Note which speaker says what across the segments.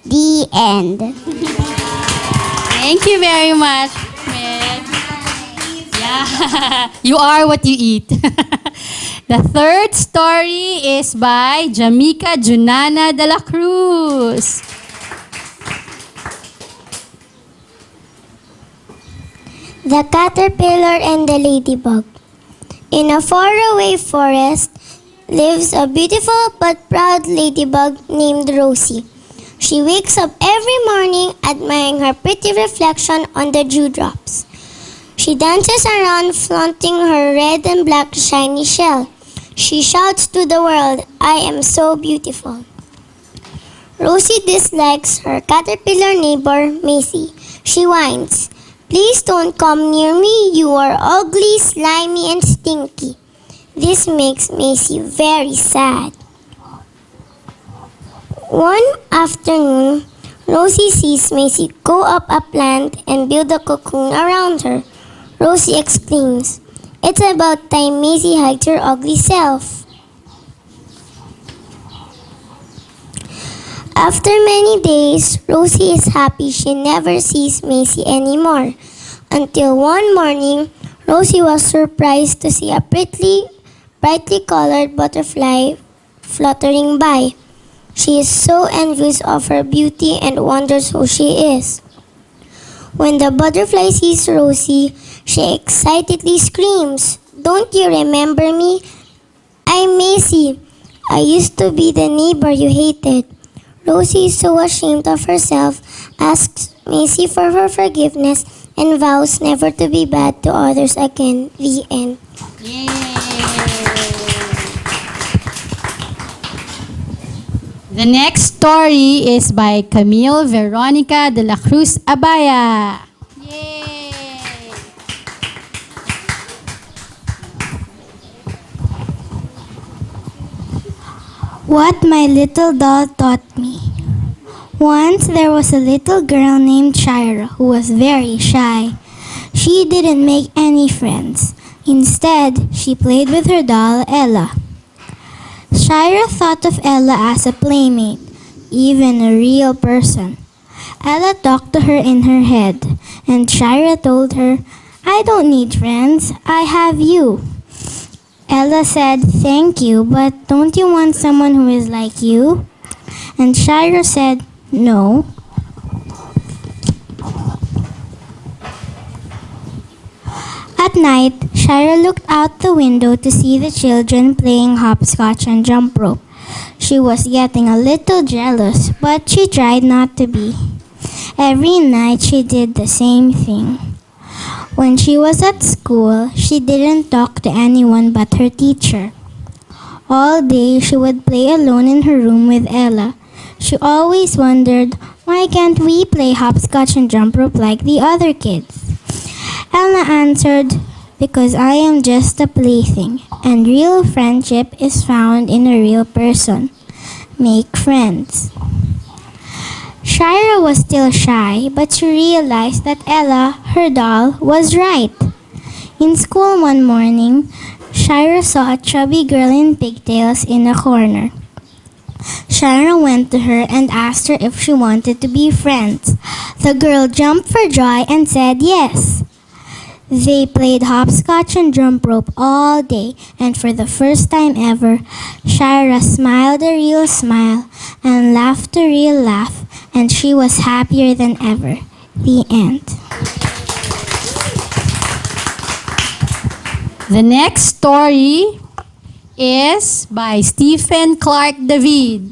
Speaker 1: The end.
Speaker 2: Thank you very much, Med. Yeah, you are what you eat. The third story is by Jamaica Junana de la Cruz.
Speaker 1: The Caterpillar and the Ladybug. In a faraway forest lives a beautiful but proud ladybug named Rosie. She wakes up every morning admiring her pretty reflection on the dewdrops. She dances around flaunting her red and black shiny shell. She shouts to the world, "I am so beautiful." Rosie dislikes her caterpillar neighbor, Macy. She whines, "Please don't come near me. You are ugly, slimy, and stinky." This makes Macy very sad. One afternoon, Rosie sees Macy go up a plant and build a cocoon around her. Rosie exclaims, "It's about time Macy hides her ugly self." After many days, Rosie is happy she never sees Macy anymore. Until one morning, Rosie was surprised to see a brightly colored butterfly fluttering by. She is so envious of her beauty and wonders who she is. When the butterfly sees Rosie, she excitedly screams, "Don't you remember me? I'm Macy. I used to be the neighbor you hated." Rosie is so ashamed of herself, asks Macy for her forgiveness, and vows never to be bad to others again. The end.
Speaker 2: Yay! The next story is by Camille Veronica de la Cruz Abaya. Yay!
Speaker 3: What my little doll taught me. Once there was a little girl named Shira who was very shy. She didn't make any friends. Instead, she played with her doll Ella. Shira thought of Ella as a playmate, even a real person. Ella talked to her in her head, and Shira told her, "I don't need friends, I have you." Ella said, "Thank you, but don't you want someone who is like you?" And Shira said, "No." At night, Shira looked out the window to see the children playing hopscotch and jump rope. She was getting a little jealous, but she tried not to be. Every night she did the same thing. When she was at school, she didn't talk to anyone but her teacher. All day she would play alone in her room with Ella. She always wondered, why can't we play hopscotch and jump rope like the other kids? Ella answered, "Because I am just a plaything, and real friendship is found in a real person. Make friends." Shira was still shy, but she realized that Ella, her doll, was right. In school one morning, Shira saw a chubby girl in pigtails in a corner. Shira went to her and asked her if she wanted to be friends. The girl jumped for joy and said yes. They played hopscotch and jump rope all day, and for the first time ever, Shira smiled a real smile and laughed a real laugh, and she was happier than ever. The end.
Speaker 2: The next story is by Stephen Clark David.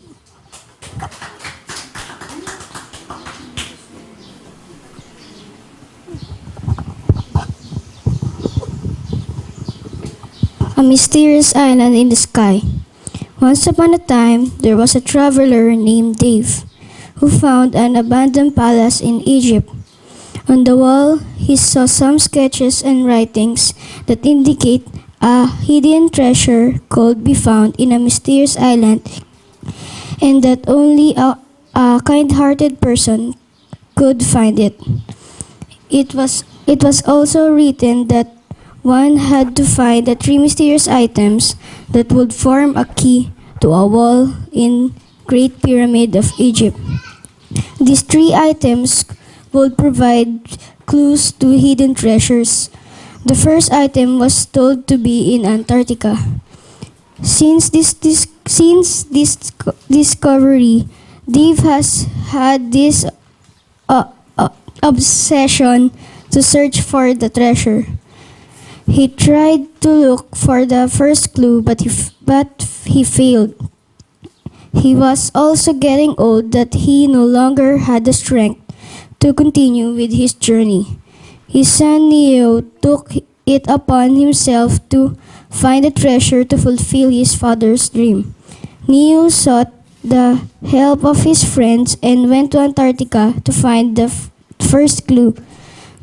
Speaker 4: A mysterious island in the sky. Once upon a time, there was a traveler named Dave who found an abandoned palace in Egypt. On the wall, he saw some sketches and writings that indicate a hidden treasure could be found in a mysterious island and that only a kind-hearted person could find it. It was also written that one had to find the three mysterious items that would form a key to a wall in Great Pyramid of Egypt. These three items would provide clues to hidden treasures. The first item was told to be in Antarctica. Since this discovery, Dave has had this obsession to search for the treasure. He tried to look for the first clue, but he failed. He was also getting old that he no longer had the strength to continue with his journey. His son Neo took it upon himself to find the treasure to fulfill his father's dream. Neo sought the help of his friends and went to Antarctica to find the first clue.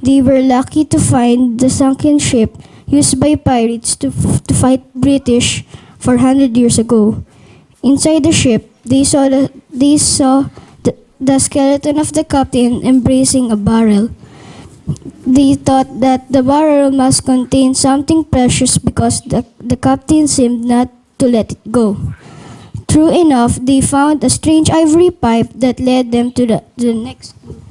Speaker 4: They were lucky to find the sunken ship used by pirates to fight British 400 years ago. Inside the ship, they saw the skeleton of the captain embracing a barrel. They thought that the barrel must contain something precious because the captain seemed not to let it go. True enough, they found a strange ivory pipe that led them to the next clue.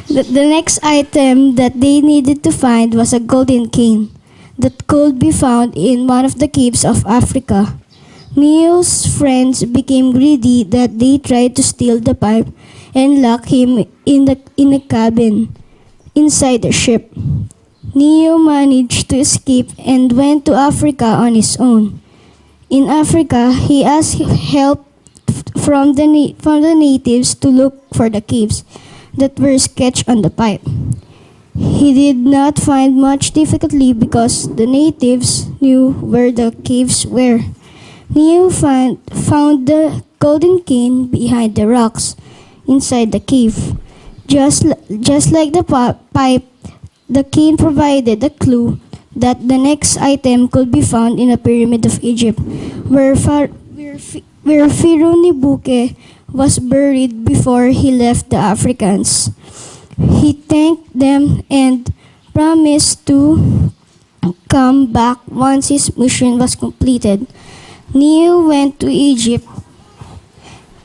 Speaker 4: The next item that they needed to find was a golden cane that could be found in one of the caves of Africa. Neo's friends became greedy that they tried to steal the pipe and lock him in a cabin inside the ship. Neo managed to escape and went to Africa on his own. In Africa, he asked help from the natives to look for the caves that were sketched on the pipe. He did not find much difficulty because the natives knew where the caves were. Neo found the golden cane behind the rocks inside the cave. Just like the pipe, the cane provided a clue that the next item could be found in a pyramid of Egypt, where Pharaoh Nebuchadnezzar was buried before he left the Africans. He thanked them and promised to come back once his mission was completed. Neo went to Egypt.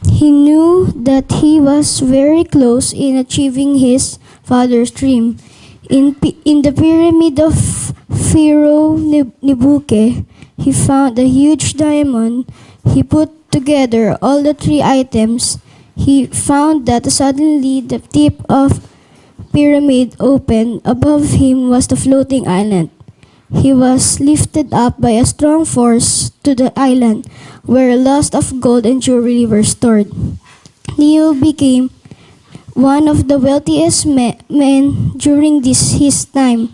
Speaker 4: He knew that he was very close in achieving his father's dream. In the pyramid of Pharaoh Nebuchadnezzar, he found a huge diamond. He put together all the three items. He found that suddenly the tip of pyramid opened. Above him was the floating island. He was lifted up by a strong force to the island, where lots of gold and jewelry were stored. Neo became one of the wealthiest men during his time,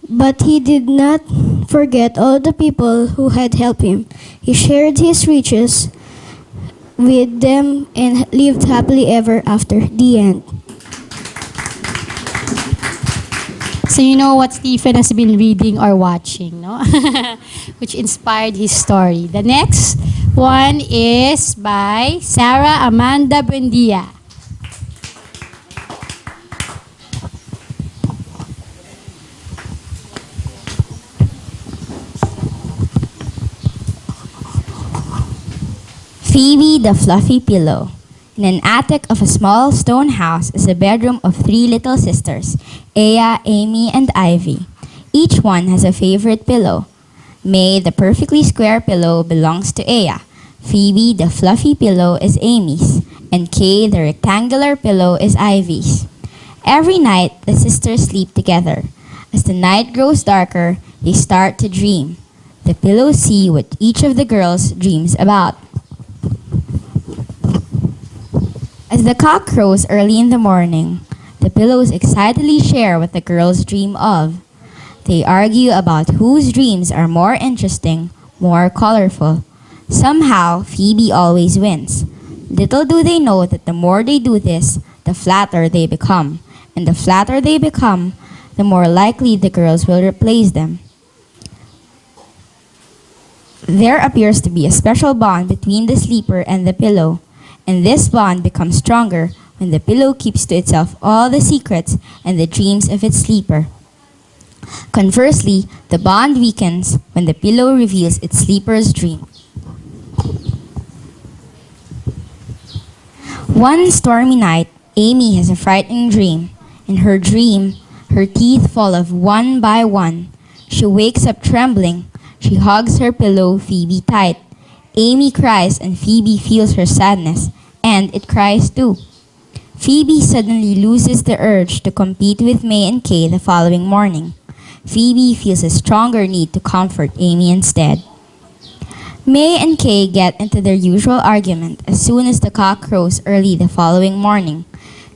Speaker 4: but he did not forget all the people who had helped him. He shared his riches with them and lived happily ever after. The end.
Speaker 2: So you know what Stephen has been reading or watching, no? Which inspired his story. The next one is by Sarah Amanda Buendia.
Speaker 5: Phoebe the Fluffy Pillow. In an attic of a small stone house is a bedroom of three little sisters, Aya, Amy, and Ivy. Each one has a favorite pillow. May, the perfectly square pillow, belongs to Aya. Phoebe, the fluffy pillow, is Amy's. And Kay, the rectangular pillow, is Ivy's. Every night, the sisters sleep together. As the night grows darker, they start to dream. The pillows see what each of the girls dreams about. As the cock crows early in the morning, the pillows excitedly share what the girls dream of. They argue about whose dreams are more interesting, more colorful. Somehow, Phoebe always wins. Little do they know that the more they do this, the flatter they become. And the flatter they become, the more likely the girls will replace them. There appears to be a special bond between the sleeper and the pillow. And this bond becomes stronger when the pillow keeps to itself all the secrets and the dreams of its sleeper. Conversely, the bond weakens when the pillow reveals its sleeper's dream. One stormy night, Amy has a frightening dream. In her dream, her teeth fall off one by one. She wakes up trembling. She hugs her pillow, Phoebe, tight. Amy cries and Phoebe feels her sadness, and it cries too. Phoebe suddenly loses the urge to compete with May and Kay the following morning. Phoebe feels a stronger need to comfort Amy instead. May and Kay get into their usual argument as soon as the cock crows early the following morning.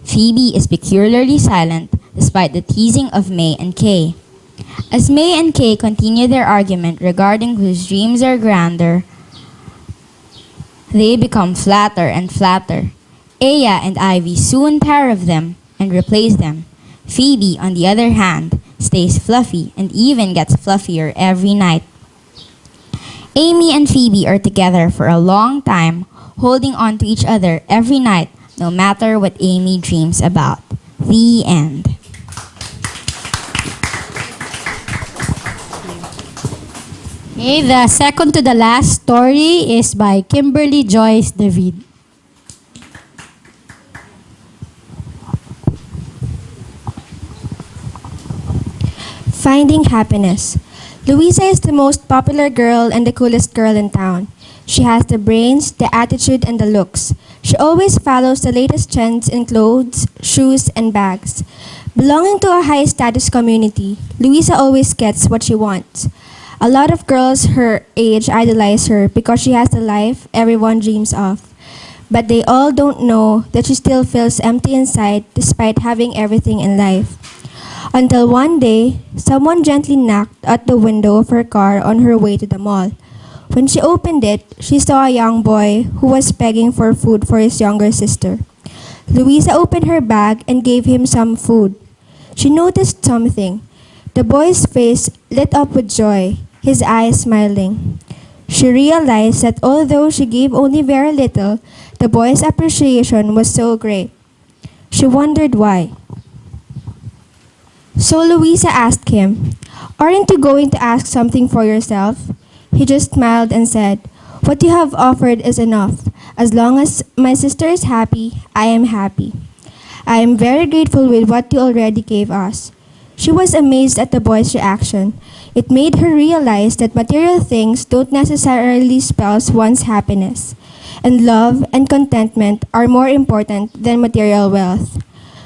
Speaker 5: Phoebe is peculiarly silent despite the teasing of May and Kay. As May and Kay continue their argument regarding whose dreams are grander, they become flatter and flatter. Aya and Ivy soon tire of them and replace them. Phoebe, on the other hand, stays fluffy and even gets fluffier every night. Amy and Phoebe are together for a long time, holding on to each other every night, no matter what Amy dreams about. The end.
Speaker 2: Okay, the second to the last story is by Kimberly Joyce David.
Speaker 6: Finding happiness. Louisa is the most popular girl and the coolest girl in town. She has the brains, the attitude, and the looks. She always follows the latest trends in clothes, shoes, and bags. Belonging to a high-status community, Louisa always gets what she wants. A lot of girls her age idolize her because she has the life everyone dreams of. But they all don't know that she still feels empty inside despite having everything in life. Until one day, someone gently knocked at the window of her car on her way to the mall. When she opened it, she saw a young boy who was begging for food for his younger sister. Louisa opened her bag and gave him some food. She noticed something. The boy's face lit up with joy, his eyes smiling. She realized that although she gave only very little, the boy's appreciation was so great. She wondered why. So Louisa asked him, "Aren't you going to ask something for yourself?" He just smiled and said, "What you have offered is enough. As long as my sister is happy, I am happy. I am very grateful with what you already gave us." She was amazed at the boy's reaction. It made her realize that material things don't necessarily spell one's happiness, and love and contentment are more important than material wealth.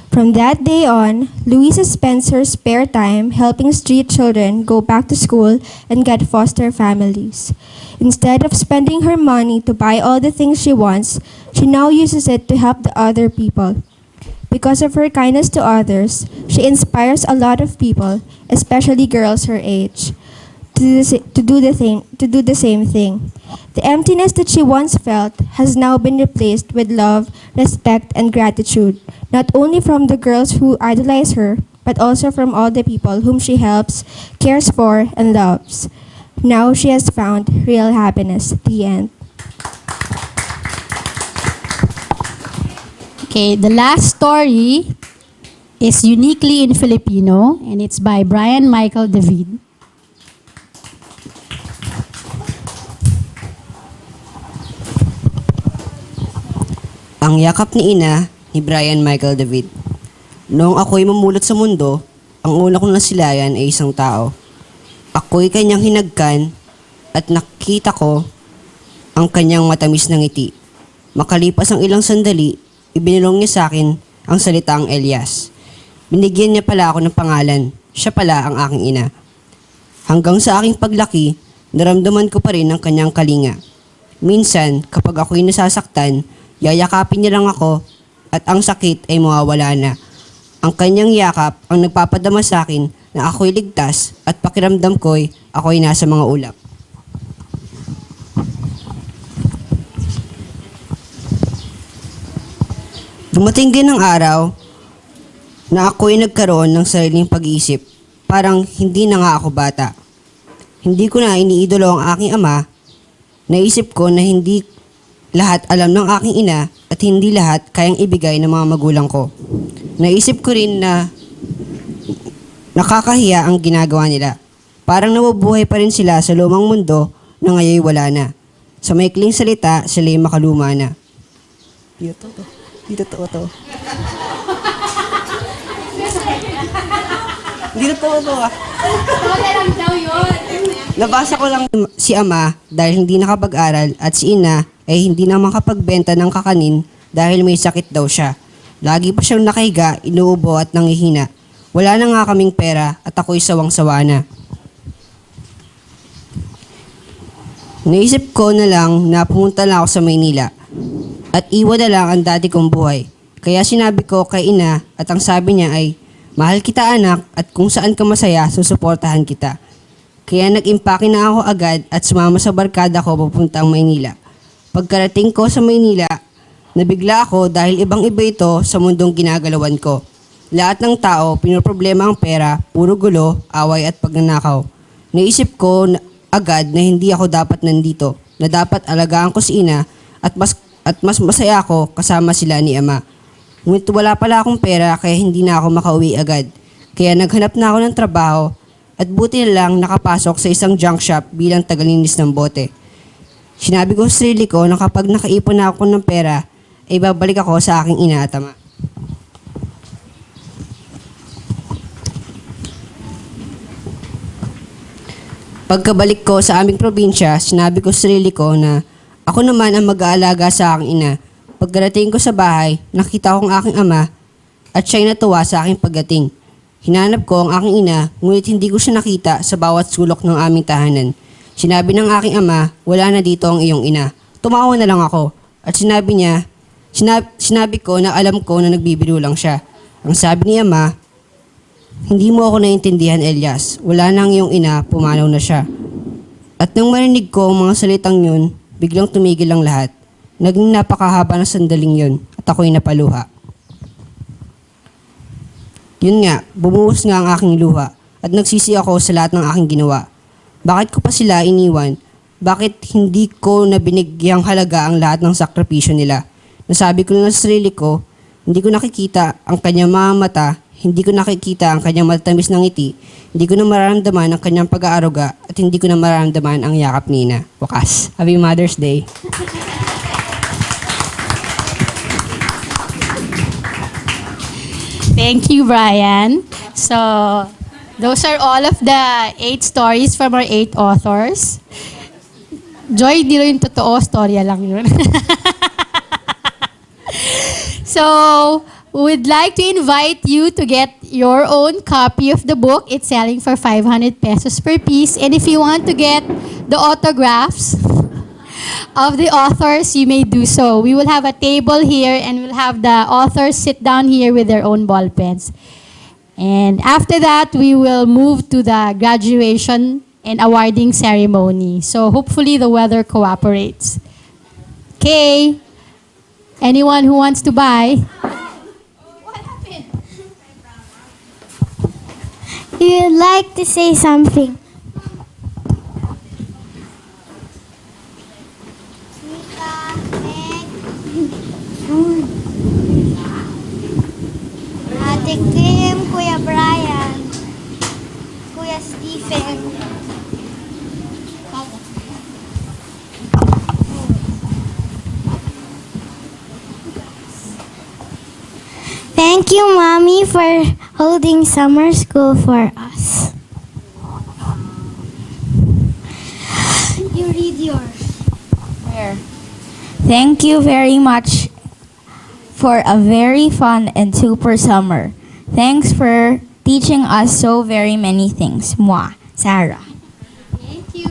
Speaker 6: From that day on, Louisa spends her spare time helping street children go back to school and get foster families. Instead of spending her money to buy all the things she wants, she now uses it to help the other people. Because of her kindness to others, she inspires a lot of people, especially girls her age, to do the same thing. The emptiness that she once felt has now been replaced with love, respect, and gratitude, not only from the girls who idolize her, but also from all the people whom she helps, cares for, and loves. Now she has found real happiness. The end.
Speaker 2: Okay, the last story is uniquely in Filipino, and it's by Brian Michael David.
Speaker 7: Ang yakap ni ina ni Brian Michael David. Noong ako'y mamulot sa mundo, ang una kong nasilayan ay isang tao. Ako'y kanyang hinagkan at nakita ko ang kanyang matamis na ngiti. Makalipas ang ilang sandali, ibinulong niya sa akin ang salitang Elias. Binigyan niya pala ako ng pangalan. Siya pala ang aking ina. Hanggang sa aking paglaki, naramdaman ko pa rin ang kanyang kalinga. Minsan, kapag ako'y nasasaktan, yayakapin niya lang ako at ang sakit ay mawawala na. Ang kanyang yakap ang nagpapadama sa akin na ako'y ligtas at pakiramdam ko'y ako'y nasa mga ulap. Dumating din ang araw na ako'y nagkaroon ng sariling pag-iisip. Parang hindi na nga ako bata. Hindi ko na iniidolo ang aking ama. Naisip ko na hindi lahat alam ng aking ina at hindi lahat kayang ibigay ng mga magulang ko. Naisip ko rin na nakakahiya ang ginagawa nila. Parang nabubuhay pa rin sila sa lumang mundo na ngayon wala na. Sa maikling salita, sila'y makaluma na. Hindi totoo to. Hindi totoo to ah. Nabasa ko lang si ama dahil hindi nakapag-aral at si ina ay hindi na makapagbenta ng kakanin dahil may sakit daw siya. Lagi pa siyang nakahiga, inuubo at nangihina. Wala na nga kaming pera at ako'y sawang-sawa na. Naisip ko na lang na pumunta lang ako sa Maynila at iwan na lang ang dati kong buhay. Kaya sinabi ko kay ina at ang sabi niya ay, "Mahal kita anak at kung saan ka masaya, susuportahan kita." Kaya nag-impake na ako agad at sumama sa barkada ko papuntang Maynila. Pagkarating ko sa Maynila, nabigla ako dahil ibang-iba ito sa mundong ginagalawan ko. Lahat ng tao, pinoproblema ang pera, puro gulo, away at pagnanakaw. Naisip ko agad na hindi ako dapat nandito, na dapat alagaan ko si ina at mas masaya ako kasama sila ni ama. Ngunit wala pala akong pera kaya hindi na ako makauwi agad. Kaya naghanap na ako ng trabaho at buti na lang nakapasok sa isang junk shop bilang tagalinis ng bote. Sinabi ko sa sarili ko na kapag nakaipon na ako ng pera, ay babalik ako sa aking ina at ama. Pagkabalik ko sa aming probinsya, sinabi ko sa sarili ko na ako naman ang mag-aalaga sa aking ina. Pagkarating ko sa bahay, nakita ko ang aking ama at siya'y natuwa sa aking pagdating. Hinanap ko ang aking ina, ngunit hindi ko siya nakita sa bawat sulok ng aming tahanan. Sinabi ng aking ama, "Wala na dito ang iyong ina." Tumawa na lang ako at sinabi ko na alam ko na nagbibiro lang siya. Ang sabi ni ama, "Hindi mo ako naintindihan, Elias. Wala na ang iyong ina, pumanaw na siya." At nang marinig ko ang mga salitang yun, biglang tumigil ang lahat. Naging napakahaba na sandaling yun at ako'y napaluha. Yun nga, bumuhos nga ang aking luha at nagsisi ako sa lahat ng aking ginawa. Bakit ko pa sila iniwan? Bakit hindi ko na binigyang halaga ang lahat ng sakripisyo nila? Nasabi ko na sa sarili ko, hindi ko nakikita ang kanyang mga mata, hindi ko nakikita ang kanyang matatamis ng ngiti, hindi ko na mararamdaman ang kanyang pag-aaruga at hindi ko na mararamdaman ang yakap ni ina. Wakas. Happy Mother's Day.
Speaker 2: Thank you, Brian. So, those are all of the 8 stories from our 8 authors. Joy, di rin totoo, storya lang yun. So, we'd like to invite you to get your own copy of the book. It's selling for 500 pesos per piece. And if you want to get the autographs of the authors, you may do so. We will have a table here and we'll have the authors sit down here with their own ball pens. And after that, we will move to the graduation and awarding ceremony. So hopefully the weather cooperates. Okay. Anyone who wants to buy?
Speaker 3: You'd like to say something?
Speaker 1: Ate Kim, Kuya Brian, Kuya Stephen.
Speaker 3: Thank you, Mommy, for holding summer school for us.
Speaker 1: You read yours.
Speaker 5: Thank you very much for a very fun and super summer. Thanks for teaching us so very many things. Mwah, Sarah.
Speaker 2: Thank you.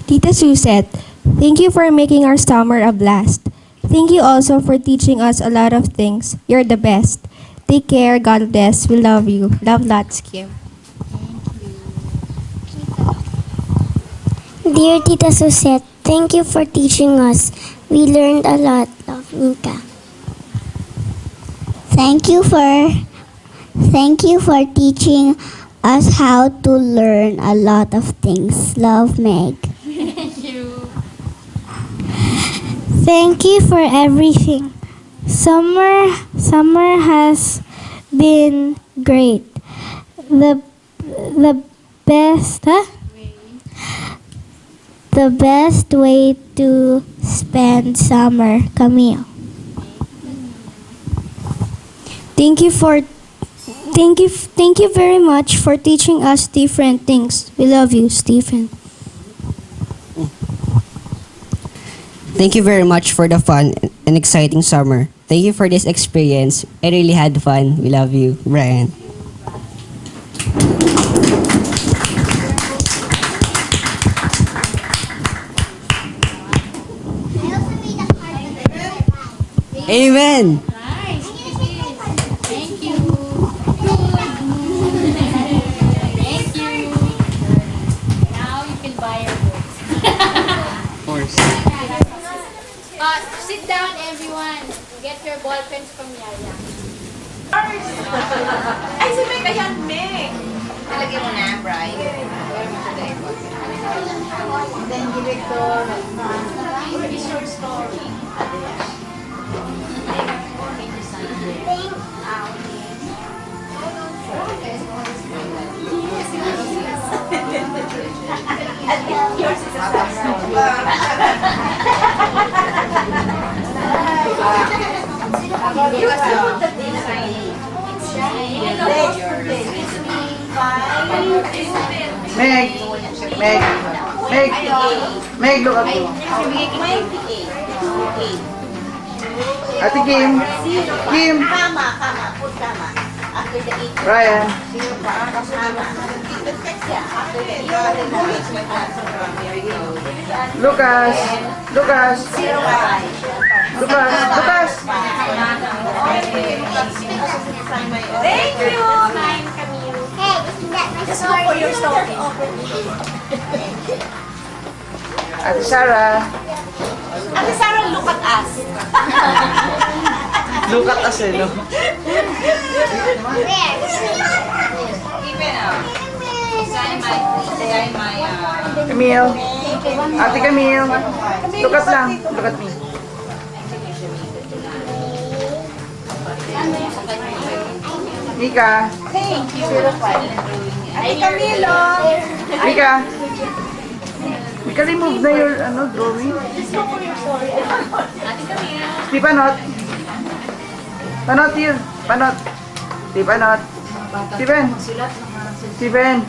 Speaker 6: Tita Suzette, thank you for making our summer a blast. Thank you also for teaching us a lot of things. You're the best. Take care. God bless. We love you. Love lots, Kim.
Speaker 1: Dear Tita Suzette, thank you for teaching us. We learned a lot. Love, Mika.
Speaker 3: Thank you for teaching us how to learn a lot of things. Love, Meg. Thank you for everything. Summer has been great. The best the best way to spend summer, Camille.
Speaker 4: Thank you very much for teaching us different things. We love you, Stephen.
Speaker 7: Thank you very much for the fun and exciting summer. Thank you for this experience. I really had fun. We love you, Brian. Amen.
Speaker 2: Nice. Thank you. Thank you. Now you can buy your books. Sit down, everyone. Get your ball pens from Yaya.
Speaker 8: Ay, si Meg, ayan, Meg. Nalagay mo na, Brian. Then, director, short story. Yours is
Speaker 9: Meg, look at me. Ate Kim,
Speaker 8: Kama. Put kama. After the 8.
Speaker 9: Brian,
Speaker 8: After the 8.
Speaker 9: Lucas,
Speaker 8: Thank you!
Speaker 1: Hey, isn't that my
Speaker 8: Just look for your story.
Speaker 9: Ate Sarah,
Speaker 8: Ate Sarah, look at us.
Speaker 9: look at us, no? Camille, Ate Camille, look at me. Mika,
Speaker 8: Thank you. Ate Camilo.
Speaker 9: Mika, remove na your drawing. Di panot. Panot yun. Panot. Di panot. Steven.